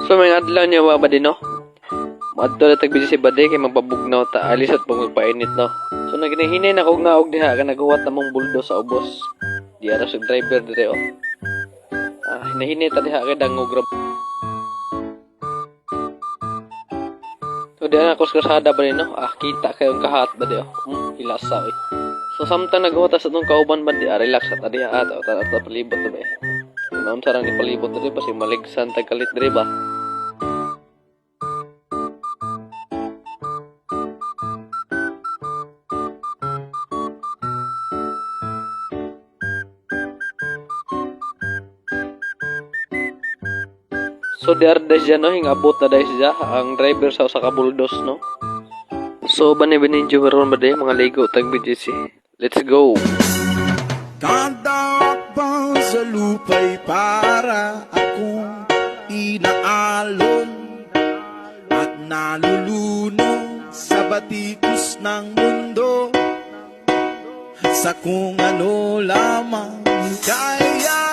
So may adlaw niya ba din no? Madto na tagbisi si Bade kay magpabugnaw ta alis at pag magpainit no. So naghinay na ko nga og diha ka naghuwat namong buldo sa ubos. Di ara sa driver dire oh. Hinahinay ta diha kay dangog ra. So di na ako kasada ba no? Kita kayong kahat ba di oh. Hilasa eh. So samtang naghuwat sa tong kauban ba di relax at diha at palibot ba eh. Kung sarang di palibot dire pa si maligsan tagkalit dire ba. So diar siya no, hingabot na dahil siya ang driver sa kabuldos no. So bani-banin jo meron ba de mga ligo tag BGC. Let's go. Dadakbang sa lupa'y para akong inaalon at nalulunod sa batikos ng mundo sa kung ano lamang kaya.